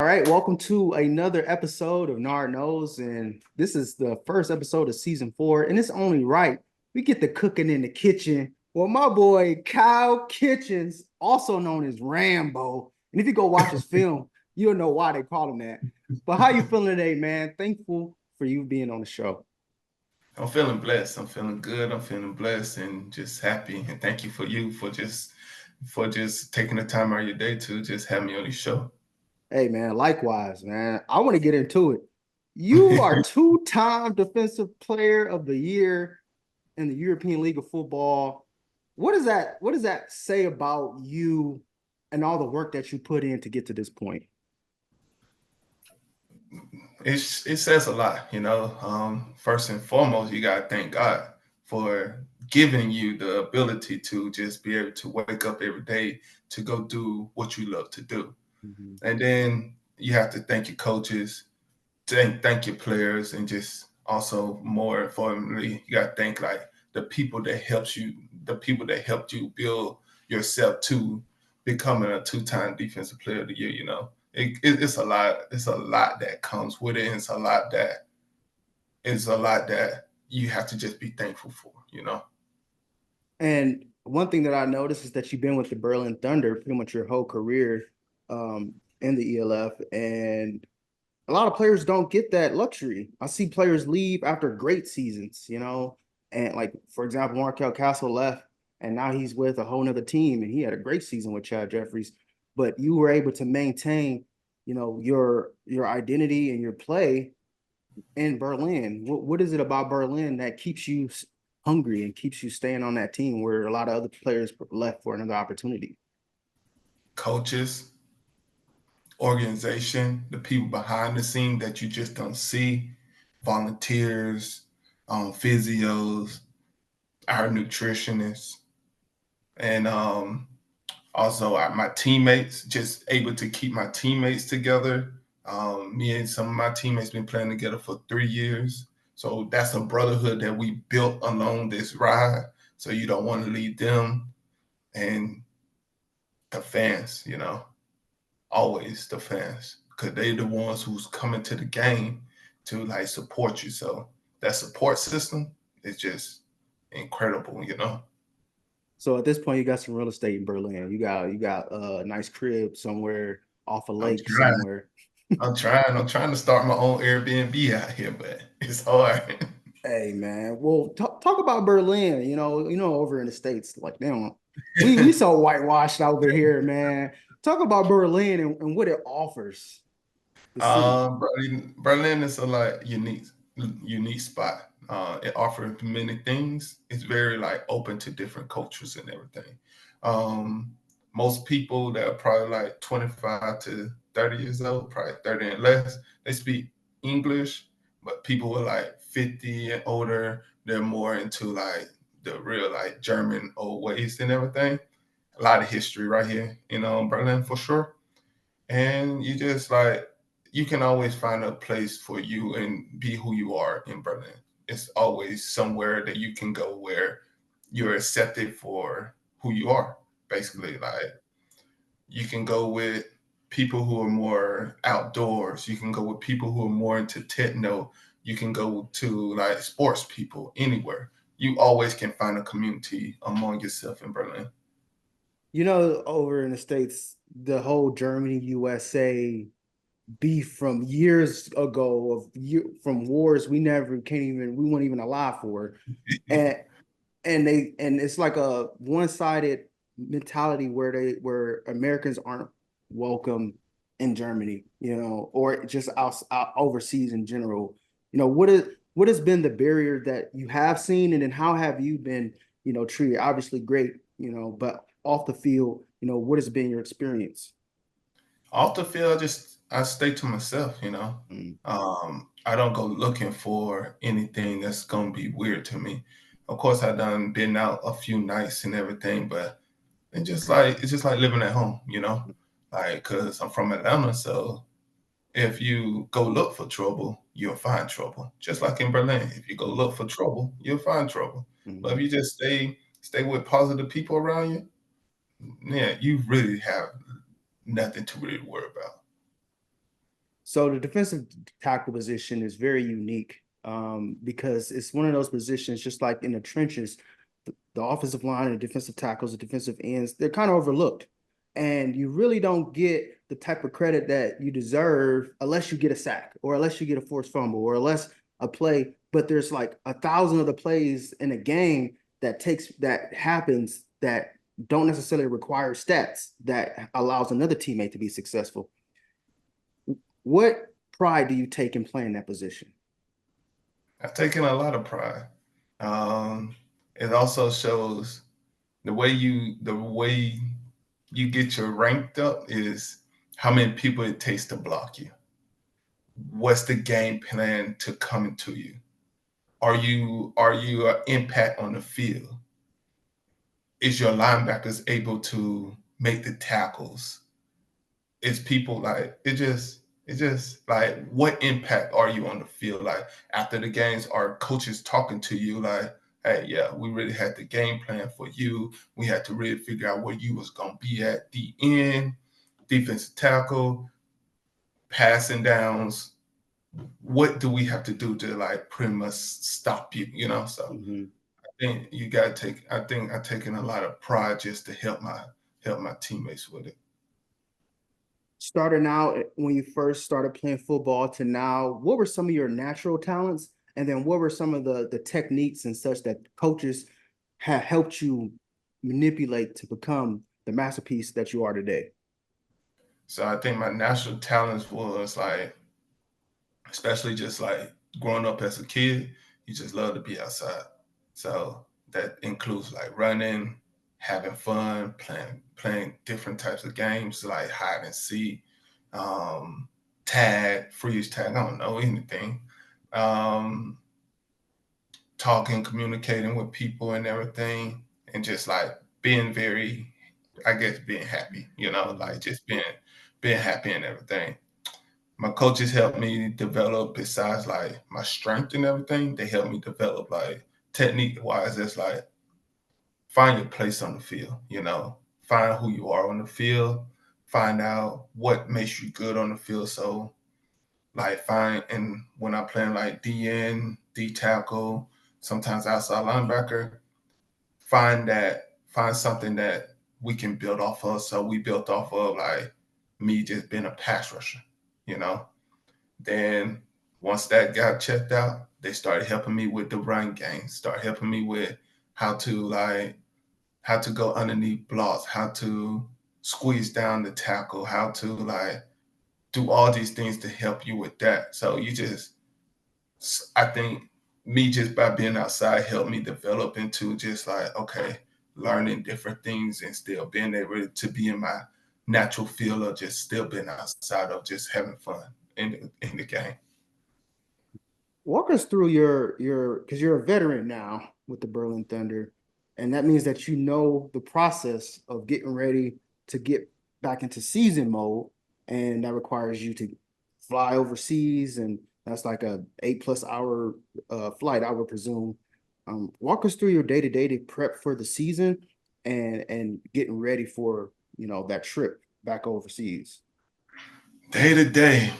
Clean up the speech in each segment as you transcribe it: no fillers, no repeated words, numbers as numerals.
right, welcome to another episode of Nard Knows, and this is the first episode of season 4, and it's only right we get the cooking in the kitchen. Well, my boy Kyle Kitchens, also known as Rambo, and if you go watch his film, you'll know why they call him that. But how you feeling today, man? Thankful for you being on the show. I'm feeling blessed. I'm feeling good. I'm feeling blessed and just happy. And thank you for just taking the time out of your day to just have me on the show. Hey, man, likewise, man. I want to get into it. You are two-time Defensive Player of the Year in the European League of Football. What does that say about you and all the work that you put in to get to this point? It says a lot, you know. First and foremost, you gotta thank God for giving you the ability to just be able to wake up every day to go do what you love to do. Mm-hmm. And then you have to thank your coaches, thank your players, and just also more importantly, you got to thank like the people that helped you build yourself to becoming a two-time defensive player of the year. You know, it's a lot. It's a lot that comes with it, and it's a lot that you have to just be thankful for. You know. And one thing that I noticed is that you've been with the Berlin Thunder pretty much your whole career in the ELF, and a lot of players don't get that luxury. I see players leave after great seasons, and like for example, Markel Castle left, and now he's with a whole nother team, and he had a great season with Chad Jeffries. But you were able to maintain, your identity and your play in Berlin. What is it about Berlin that keeps you hungry and keeps you staying on that team where a lot of other players left for another opportunity? Coaches, organization, the people behind the scene that you just don't see, volunteers, physios, our nutritionists, and also my teammates, just able to keep my teammates together. Me and some of my teammates been playing together for 3 years. So that's a brotherhood that we built along this ride. So you don't want to leave them and the fans, you know, always the fans, because they the ones who's coming to the game to like support you. So that support system is just incredible, you know. So at this point, you got some real estate in Berlin. You got a nice crib somewhere off a I'm lake trying. somewhere. I'm trying to start my own Airbnb out here, but it's hard. Hey man, well talk about Berlin. Over in the States, like they don't. We so whitewashed over here, man. Talk about Berlin and what it offers the city. Berlin is a like unique spot. It offers many things. It's very like open to different cultures and everything. Um, Most people that are probably like 25 to 30 years old, probably 30 and less, they speak English, but people who are like 50 and older, they're more into like the real like German old ways and everything. A lot of history right here in Berlin for sure. And you just like you can always find a place for you and be who you are in Berlin. It's always somewhere that you can go where you're accepted for who you are. Basically, like you can go with people who are more outdoors. You can go with people who are more into techno. You can go to like sports people anywhere. You always can find a community among yourself in Berlin. Over in the States, the whole Germany, USA beef from years ago from wars we weren't even alive for. And and it's like a one-sided mentality where Americans aren't welcome in Germany, or just out overseas in general. What has been the barrier that you have seen, and then how have you been, treated? Obviously great, but off the field, what has been your experience? Off the field, I stay to myself. Mm. I don't go looking for anything that's gonna be weird to me. Of course, I done been out a few nights and everything, but it's just like living at home. Like because I'm from Atlanta, so if you go look for trouble, you'll find trouble. Just like in Berlin, if you go look for trouble, you'll find trouble. But if Mhm. you just stay with positive people around you, yeah, you really have nothing to really worry about. So the defensive tackle position is very unique because it's one of those positions, just like in the trenches, the offensive line and defensive tackles, the defensive ends, they're kind of overlooked. And you really don't get the type of credit that you deserve unless you get a sack or unless you get a forced fumble or unless a play. But there's like 1,000 of the plays in a game that happens that don't necessarily require stats that allows another teammate to be successful. What pride do you take in playing that position? I've taken a lot of pride. Um, it also shows the way you get your ranked up is how many people it takes to block you. What's the game plan to coming to you? Are you an impact on the field? Is your linebackers able to make the tackles? Is people like it just like what impact are you on the field? Like after the games, are coaches talking to you like, hey, yeah, we really had the game plan for you. We had to really figure out where you was gonna be at the end, defensive tackle, passing downs. What do we have to do to like pretty much stop you? So Mhm. I think you gotta take I think I've taken a lot of pride just to help my teammates with it. Starting out when you first started playing football to now, what were some of your natural talents? And then what were some of the techniques and such that coaches have helped you manipulate to become the masterpiece that you are today? So I think my natural talents was like, especially just like growing up as a kid, you just love to be outside. So that includes like running, having fun, playing different types of games like hide and seek, um, tag, freeze tag. I don't know anything. Um, Talking, communicating with people and everything, and just like being very, I guess, being happy. Like Mhm. just being happy and everything. My coaches helped me develop besides like my strength and everything. They helped me develop like technique wise. It's like find your place on the field. Find who you are on the field. Find out what makes you good on the field. So like find and when I'm playing like DN, D tackle, sometimes outside linebacker, find something that we can build off of. So we built off of like me just being a pass rusher, you know Then once that got checked out, they started helping me with the run game, start helping me with how to go underneath blocks, how to squeeze down the tackle, how to like do all these things to help you with that. So I think me just by being outside helped me develop into just like, okay, learning different things and still being able to be in my natural field of just still being outside of just having fun in the game. Walk us through your because you're a veteran now with the Berlin Thunder, and that means that you know the process of getting ready to get back into season mode, and that requires you to fly overseas, and that's like a 8+ hour flight, I would presume. Walk us through your day-to-day to prep for the season and getting ready for that trip back overseas. Day to day.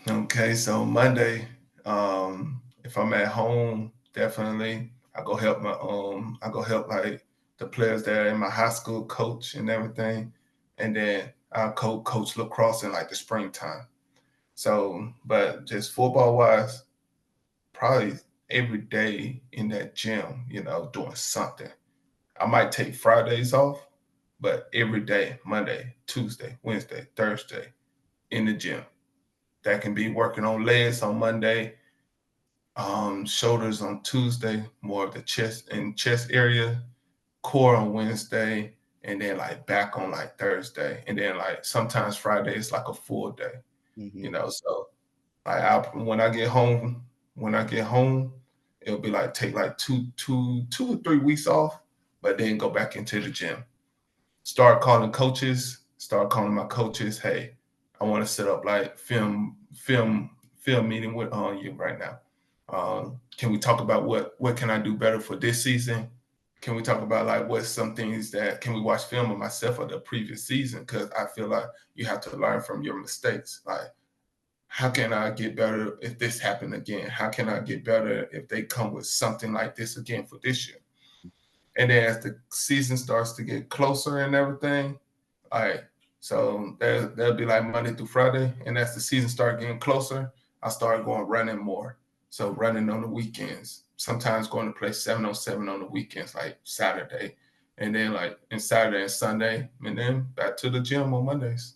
Okay, so Monday, if I'm at home, definitely I go help like the players that are in my high school coach and everything. And then I coach lacrosse in like the springtime. So, but just football wise, probably every day in that gym, doing something. I might take Fridays off, but every day, Monday, Tuesday, Wednesday, Thursday, in the gym. That can be working on legs on Monday, shoulders on Tuesday, more of the chest area, core on Wednesday, and then like back on like Thursday, and then like sometimes Friday is like a full day. Mhm. So like when I get home, it'll be like take like 2 or 3 weeks off, but then go back into the gym. Start calling my coaches. Hey, I want to set up like film meeting with on you right now. Can we talk about what can I do better for this season? Can we talk about like what some things that can we watch film of myself of the previous season? Because I feel like you have to learn from your mistakes. Like how can I get better if this happened again? How can I get better if they come with something like this again for this year? And then as the season starts to get closer and everything, all right, so there'll be like Monday through Friday. And as the season start getting closer, I started going running more. So running on the weekends, sometimes going to play 7-on-7 on the weekends, like Saturday. And then like in Saturday and Sunday, and then back to the gym on Mondays.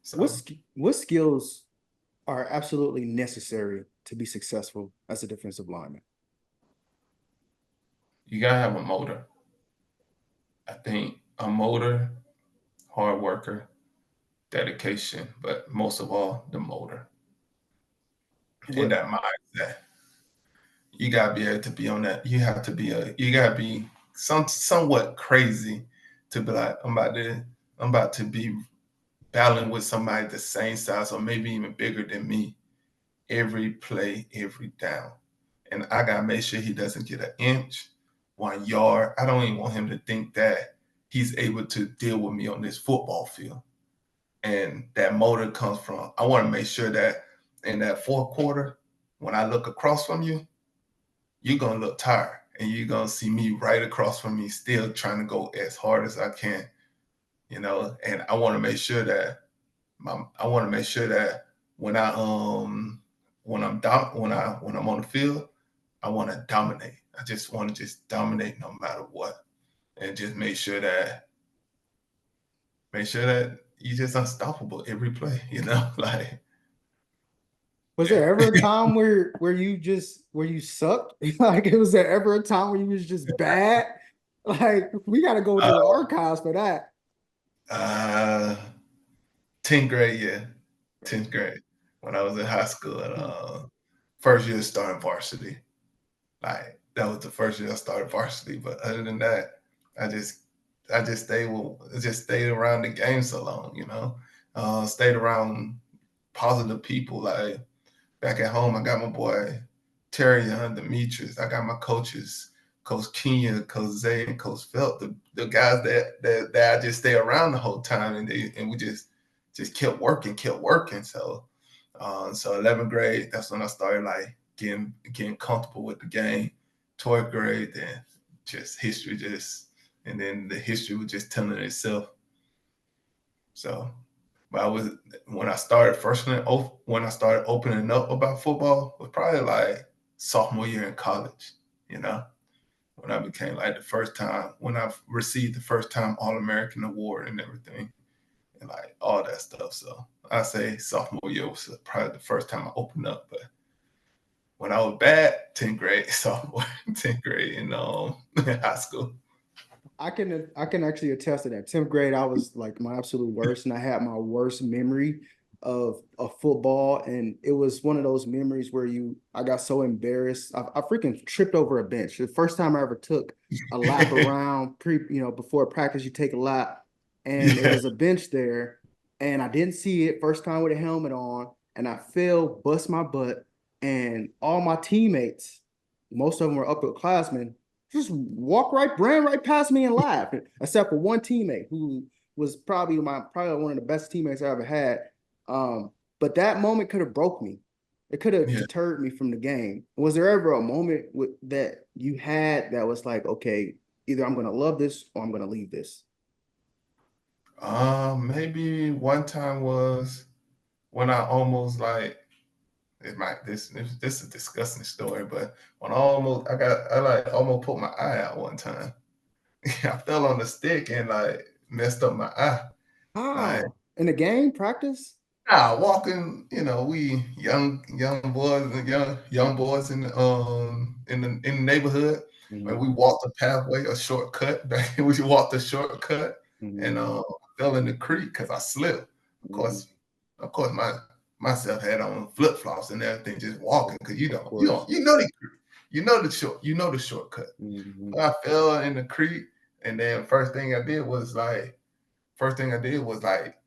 So What skills are absolutely necessary to be successful as a defensive lineman? you gotta have a motor. I think a motor, hard worker, dedication, but most of all, the motor and What that mindset. You gotta be able to be on that. You gotta be somewhat crazy to be like, I'm about to be battling with somebody the same size or maybe even bigger than me every play, every down. And I gotta make sure he doesn't get an inch, 1 yard. I don't even want him to think that he's able to deal with me on this football field. And that motor comes from, I want to make sure that in that fourth quarter, when I look across from you, you're gonna look tired and you're gonna see me right across from me, still trying to go as hard as I can, And I want to make sure that I want to make sure that when I when I'm on the field, I want to dominate. I just want to just dominate no matter what, and just make sure that you're just unstoppable every play. Like was yeah. there ever a time where you sucked? Like, was there ever a time where you was just bad? Like, we got to go Uh, through the archives for that. uh, 10th grade, yeah, 10th grade when I was in high school and first year starting varsity. Like that was the first year I started varsity. But other than that, I just just stayed around the game so long. Stayed around positive people. Like back at home, I got my boy Terry and Demetrius. I got my coaches, Coach Kenya, Coach Zay, and Coach Felt, the guys that I just stay around the whole time, and we just kept working, kept working. So 11th grade, that's when I started like getting comfortable with the game. 12th grade, then just history and then the history was just telling itself. So, but I was when I started when I started opening up about football was probably like sophomore year in college. You know, when I became like the first time when I received the first time All American award and everything, and like all that stuff. So I say sophomore year was probably the first time I opened up, but when I was bad, 10th grade, sophomore, 10th grade in high school. I can actually attest to that. 10th grade, I was like my absolute worst, and I had my worst memory of football. And it was one of those memories where I got so embarrassed. I freaking tripped over a bench. The first time I ever took a lap around before practice, you take a lap, and it Yeah. was a bench there, and I didn't see it first time with a helmet on, and I fell, bust my butt, and all my teammates, most of them were upperclassmen, just ran right past me and laughed, except for one teammate who was probably one of the best teammates I ever had. But that moment could have broke me. It could have Yeah. deterred me from the game. Was there ever a moment that you had that was like, okay, either I'm going to love this or I'm going to leave this? Maybe one time was when I almost like this is a disgusting story, but when I like almost put my eye out one time. I fell on the stick and like messed up my eye. Like How? In the game practice? walking, we young boys and young boys in the neighborhood, and we Mhm. walked a pathway, a shortcut. We walked a shortcut and Mhm. fell in the creek because I slipped. Of Mhm. course, myself had on flip flops and everything, just walking because Of course. you know the shortcut. Mhm. I fell in the creek, and then first thing I did was like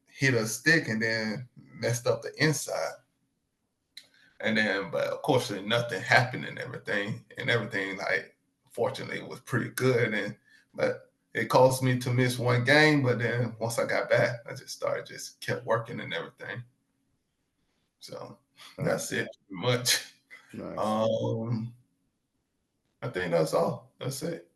hit a stick and then messed up the inside. And then, but of course, nothing happened and everything like fortunately was pretty good. But it caused me to miss one game. But then once I got back, I just kept working and everything. So that's Nice, it pretty much. nice. Um, I think that's all. That's it.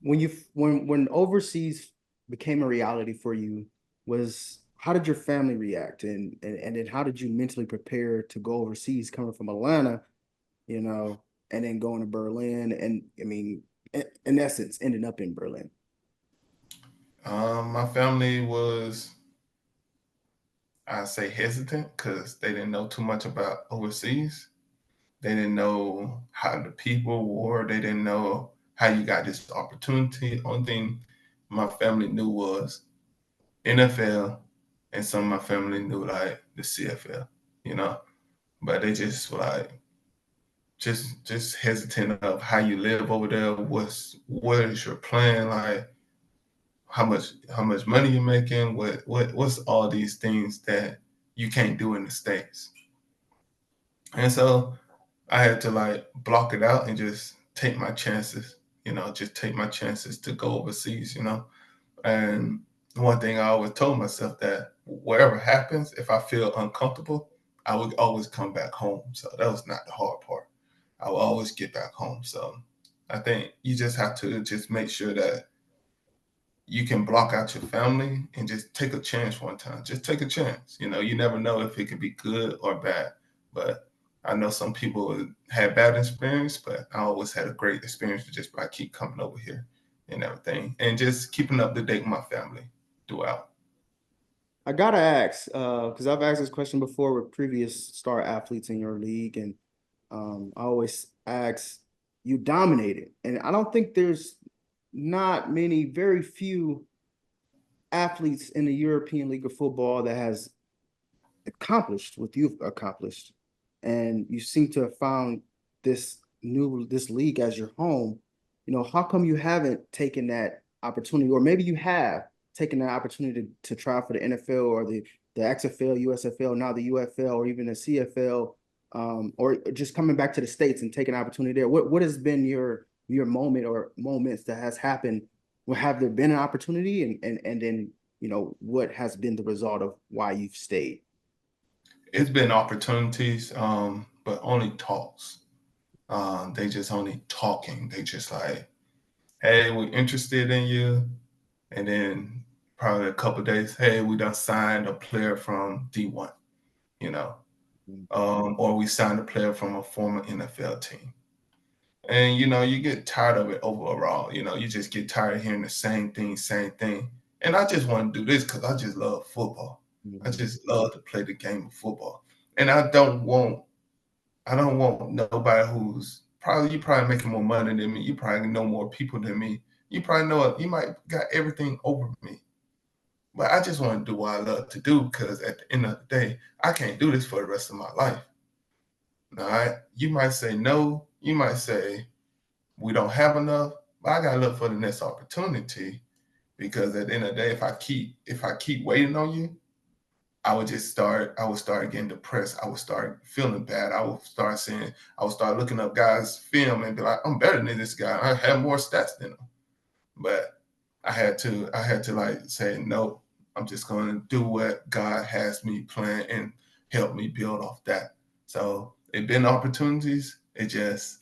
When overseas became a reality for you, was how did your family react, and then how did you mentally prepare to go overseas, coming from Atlanta, you know, and then going to Berlin, and I mean, in essence, ending up in Berlin. My family was, I say, hesitant because they didn't know too much about overseas. They didn't know how the people were. They didn't know how you got this opportunity. Only thing my family knew was NFL, and some of my family knew like the CFL, you know. But they just were like just hesitant of how you live over there. What is your plan? Like how much money you're making? What's all these things that you can't do in the States? And so I had to like block it out and just take my chances, just take my chances to go overseas. And one thing I always told myself that whatever happens, if I feel uncomfortable, I would always come back home. So that was not the hard part. I will always get back home. So I think you just have to just make sure that you can block out your family and just take a chance one time. Just take a chance. You never know if it could be good or bad. But I know some people had bad experience, but I always had a great experience just by keep coming over here and everything, and just keeping up to date with my family throughout. I gotta ask, because I've asked this question before with previous star athletes in your league, and I always ask, you dominated, and I don't think there's not many, very few athletes in the European League of Football that has accomplished what you've accomplished, and you seem to have found this league as your home. How come you haven't taken that opportunity, or maybe you have taken that opportunity to try for the NFL or the XFL, USFL, now the UFL, or even the CFL, or just coming back to the States and taking an opportunity there? What has been your moment or moments that has happened? Well, have there been an opportunity, and then what has been the result of why you've stayed? It's been opportunities, but only talks. They just only talking. They just like, hey, we're interested in you. And then probably a couple of days, hey, we done signed a player from D1, you know, or we signed a player from a former NFL team. And you get tired of it overall. You just get tired of hearing the same thing, same thing. And I just want to do this because I just love football. I Mhm. just love to play the game of football. And I don't want nobody who's probably, you probably making more money than me. You probably know more people than me. You probably know you might got everything over me. But I just want to do what I love to do because at the end of the day, I can't do this for the rest of my life. All right. You might say no. You might say we don't have enough. But I gotta look for the next opportunity because at the end of the day, if I keep waiting on you, I would start getting depressed. I would start feeling bad. I would start looking up guys' film and be like, I'm better than this guy. I have more stats than him. But I had to like say, no, I'm just gonna do what God has me plan and help me build off that. So it been opportunities. It just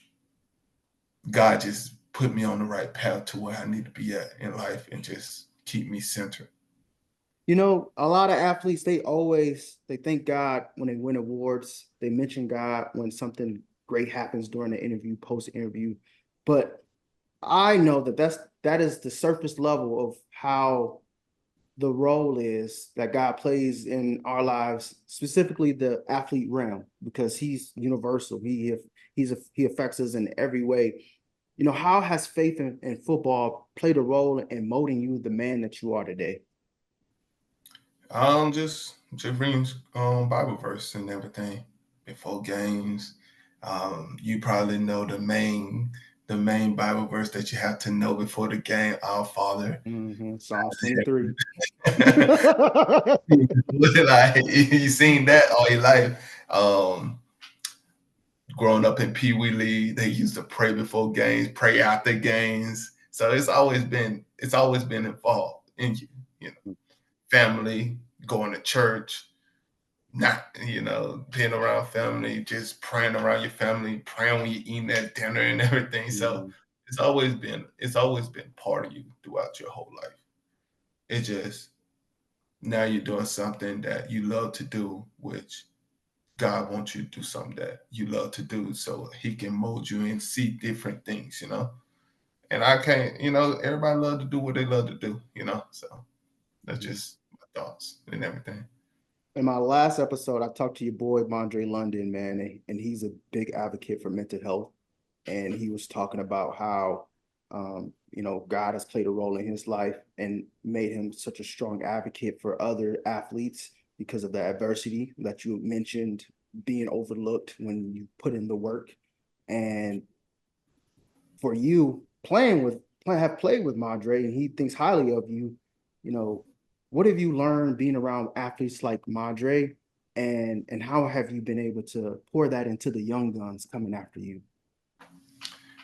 God just put me on the right path to where I need to be at in life and just keep me centered. A lot of athletes, they thank God when they win awards. They mention God when something great happens during the interview, post interview. But I know that is the surface level of how the role is that God plays in our lives, specifically the athlete realm, because He's universal. He affects us in every way. How has faith in football played a role in molding you the man that you are today? Just reading Bible verse and everything before games. You probably know the main Bible verse that you have to know before the game, Our Father. Psalms 23. Like you seen that all your life. Growing up in Pee Wee League, they used to pray before games, pray after games. So it's always been involved in you. Family, going to church, not, being around family, just praying around your family, praying when you're eating that dinner and everything. So Mhm. it's always been part of you throughout your whole life. It just now you're doing something that you love to do, which God wants you to do something that you love to do so he can mold you and see different things. And I can't, everybody love to do what they love to do. So that's Mhm. just my thoughts and everything. In my last episode, I talked to your boy Mondre London, man, and he's a big advocate for mental health. And he was talking about how, God has played a role in his life and made him such a strong advocate for other athletes because of the adversity that you mentioned being overlooked when you put in the work. And for you have played with Madre and he thinks highly of you, you know, what have you learned being around athletes like Madre and how have you been able to pour that into the young guns coming after you?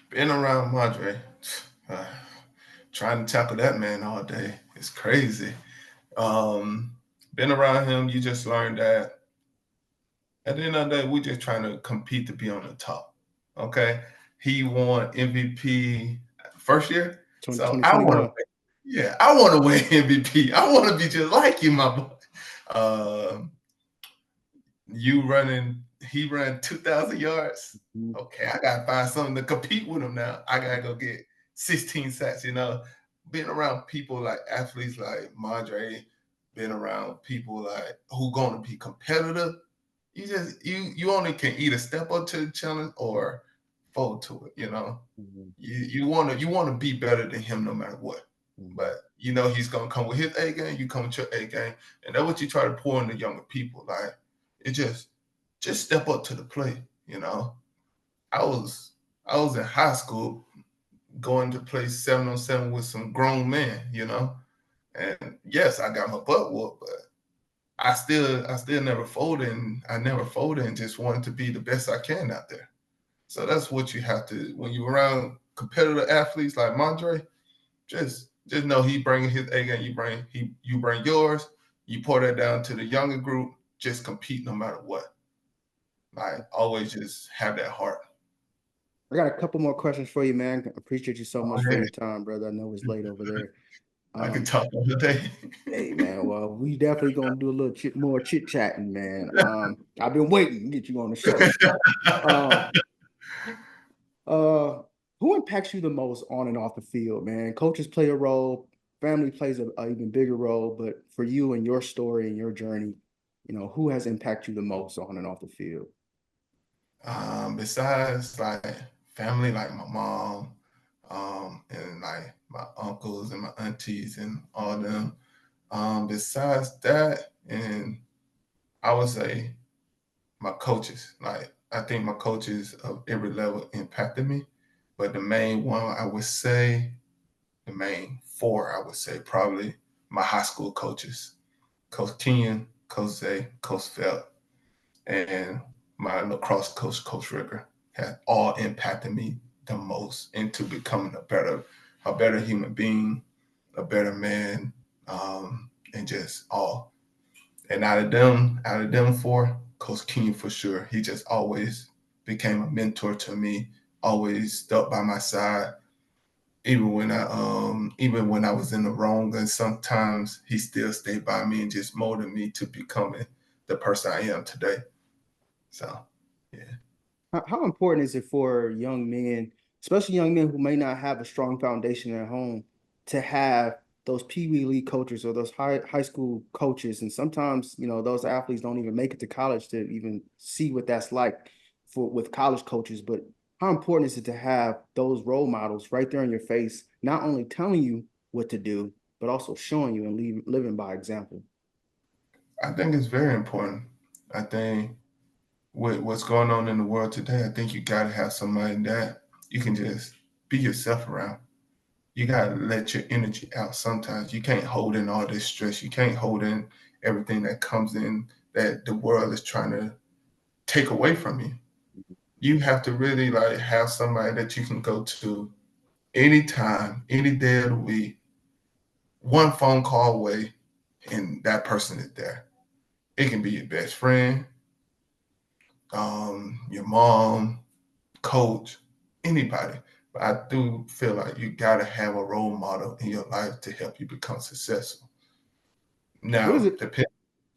Being around Madre, uh, trying to tackle that man all day is crazy. Um, Being around him, you just learn that at the end of the day, we're just trying to compete to be on the top. Okay. He won MVP first year. So I want to 2021. yeah, I want to win MVP. I want to be just like you, my boy. Um, you running, he ran 2,000 yards. Mhm. Okay, I gotta find something to compete with him now. I gotta go get 16 sacks. Being around people like athletes like Madre, being around people like who gonna be competitive, you only can either step up to the challenge or fold to it. Mhm. You wanna be better than him no matter what. Mhm. But he's gonna come with his A game, you come with your A game, and that's what you try to pour into younger people. Like it just step up to the plate. I was I was in high school going to play 7-on-7 with some grown men. And yes, I got my butt whooped, but I still never folded, and I never folded and just wanted to be the best I can out there. So that's what you have to when you're around competitive athletes like Mondre. Just know he bringing his A game, you bring yours. You pour that down to the younger group. Just compete no matter what. Like always, just have that heart. I got a couple more questions for you, man. Appreciate you so Go much for ahead. your time, brother. I know it's late over there. I could Um, talk all day. Hey man, well, we definitely gonna do a little more chit chatting, man. I've been waiting to get you on the show. Um, uh, who impacts you the most on and off the field, man? Coaches play a role, family plays a even bigger role, but for you and your story and your journey, who has impacted you the most on and off the field? Besides like family, like my mom, and like my uncles and my aunties and all them. Besides that, and I would say my coaches. Like I think my coaches of every level impacted me, but the main one I would say, the main four I would say probably my high school coaches, Coach Kenyon, Coach Zay, Coach Felt, and my lacrosse coach, Coach Ricker, had all impacted me the most into becoming a better human being, a better man, and just all. And out of them four, Coach King for sure. He just always became a mentor to me, always stuck by my side, even when I was in the wrong. And sometimes he still stayed by me and just molded me to becoming the person I am today. So yeah. How important is it for young men, especially young men who may not have a strong foundation at home, to have those Pee Wee League coaches or those high school coaches? And sometimes, those athletes don't even make it to college to even see what that's like for with college coaches. But how important is it to have those role models right there in your face, not only telling you what to do, but also showing you and living by example? I think it's very important. I think with what's going on in the world today, I think you gotta have somebody that you can just be yourself around. You gotta let your energy out sometimes. You can't hold in all this stress. You can't hold in everything that comes in that the world is trying to take away from you. You have to really like have somebody that you can go to anytime, any day of the week, one phone call away, and that person is there. It can be your best friend, your mom, coach, anybody. But I do feel like you gotta have a role model in your life to help you become successful. What is Now, it? depend.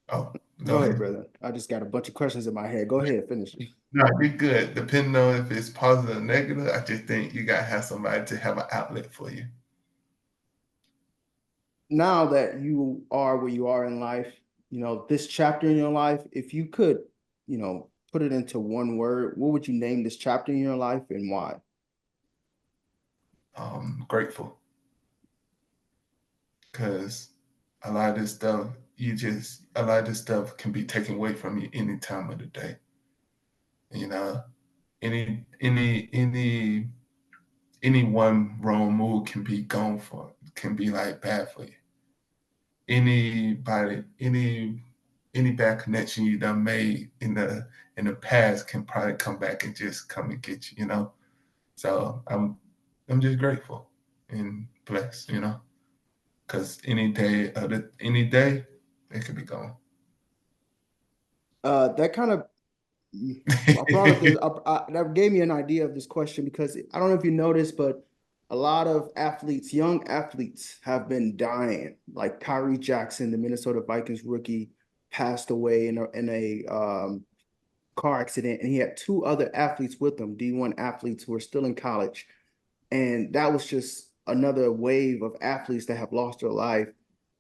Oh, go Go ahead, ahead. brother. I just got a bunch of questions in my head. Go ahead, finish. No, you're good. Depending on if it's positive or negative, I just think you gotta have somebody to have an outlet for you. Now that you are where you are in life, this chapter in your life, if you could, put it into one word, what would you name this chapter in your life and why? Grateful because a lot of this stuff, a lot of this stuff can be taken away from you any time of the day. You know, any one wrong move can be gone for, can be like bad for you. Anybody, any bad connection you done made in the past can probably come back and just come and get you. So I'm just grateful and blessed. Because any day it could be gone. That kind of I brought up this. That gave me an idea of this question because I don't know if you noticed, but a lot of athletes, young athletes, have been dying. Like Kyrie Jackson, the Minnesota Vikings rookie, passed away in a car accident, and he had two other athletes with him, D1 athletes who are still in college, and that was just another wave of athletes that have lost their life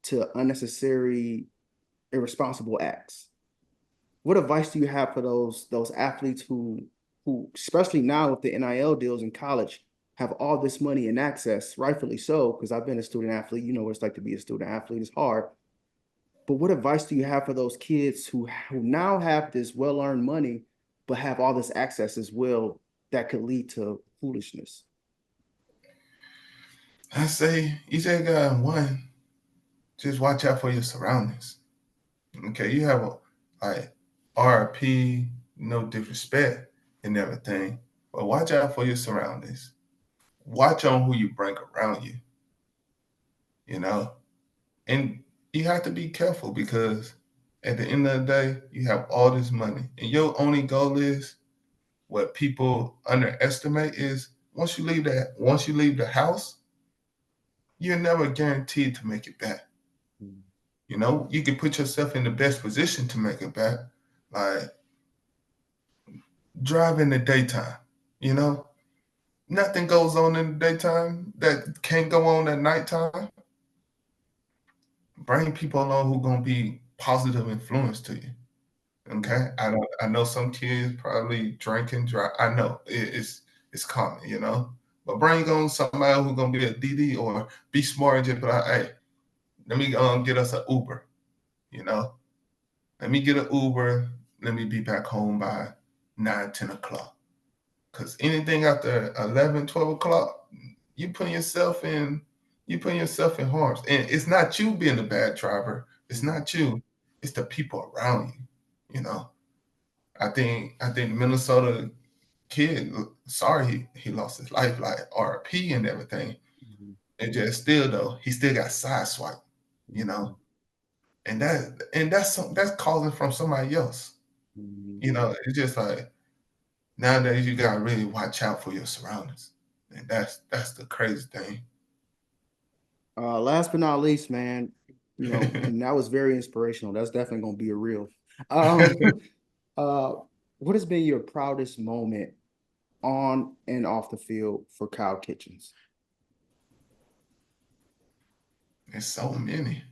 to unnecessary, irresponsible acts. What advice do you have for those athletes who especially now with the NIL deals in college have all this money and access, rightfully so, because I've been a student athlete, you know what it's like to be a student athlete, it's hard. But what advice do you have for those kids who now have this well-earned money but have all this access as well that could lead to foolishness? I say you just got one. Just watch out for your surroundings. Okay, you have a like RP, no disrespect and everything, but watch out for your surroundings. Watch on who you bring around you. You know, and you have to be careful because at the end of the day, you have all this money, and your only goal is what people underestimate is once you leave the house, you're never guaranteed to make it back. You can put yourself in the best position to make it back, like drive in the daytime. You know, nothing goes on in the daytime that can't go on at nighttime. Bring people along who gonna be positive influence to you. Okay, I know some kids probably drink and drive. I know it's common, but bring on somebody who's gonna be a DD or be smart and just be like, hey, let me get us an Uber, you know, let me get an Uber. Let me be back home by 9, 10 o'clock. Because anything after 11, 12 o'clock, you put yourself in harm's. And it's not you being a bad driver. It's not you. It's the people around you. You know. I think Minnesota kid, sorry he lost his life, like RP and everything. And just still though, he still got sideswiped, you know. And that's causing from somebody else. It's just like nowadays you gotta really watch out for your surroundings. And that's the crazy thing. Last but not least, man, and that was very inspirational. That's definitely gonna be a reel. Um, uh, what has been your proudest moment on and off the field for Kyle Kitchens? There's so many.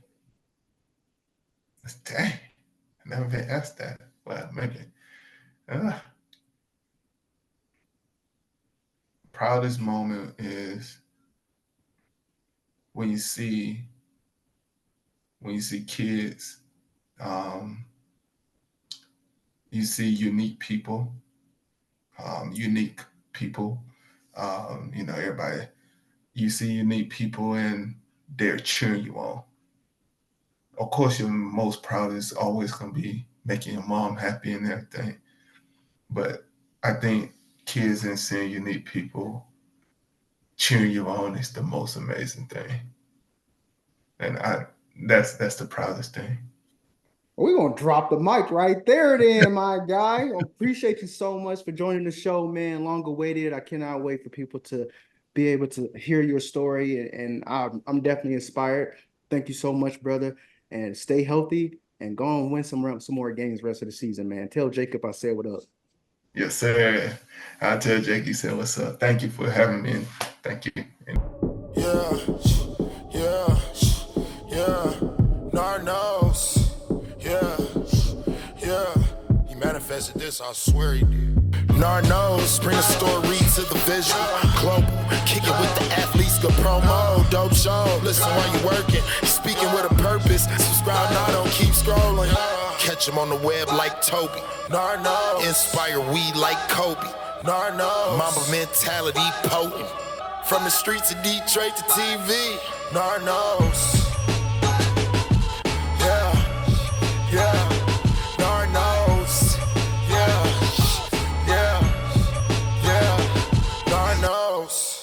Dang. I never been asked that. Well, maybe. Uh, Proudest moment is when you see kids, um, you see unique people. Everybody. You see unique people and they're cheering you on. Of course, your most proud is always going to be making your mom happy and everything. But I think kids and seeing unique people cheering you on is the most amazing thing. And that's the proudest thing. We're gonna drop the mic right there, then, my guy. Appreciate you so much for joining the show, man. Long awaited. I cannot wait for people to be able to hear your story, and I'm definitely inspired. Thank you so much, brother. And stay healthy and go and win some more games rest of the season, man. Tell Jacob I said what up. Yes, sir. I'll tell Jake you said what's up. Thank you for having me. Thank you. Yeah, yeah, yeah. Nard knows. Yeah, yeah. He manifested this, I swear he did. Nard knows, bring the story to the visual. Global, kick it with the athletes, good promo. Dope show, listen while you working. Speaking with a purpose, subscribe now, don't keep scrolling. Catch him on the web like Toby. Nard knows, inspire we like Kobe. Nard knows, Mamba mentality potent. From the streets of Detroit to TV, Nard knows. Yeah, yeah, Nard knows. Yeah, yeah, yeah, Nard knows.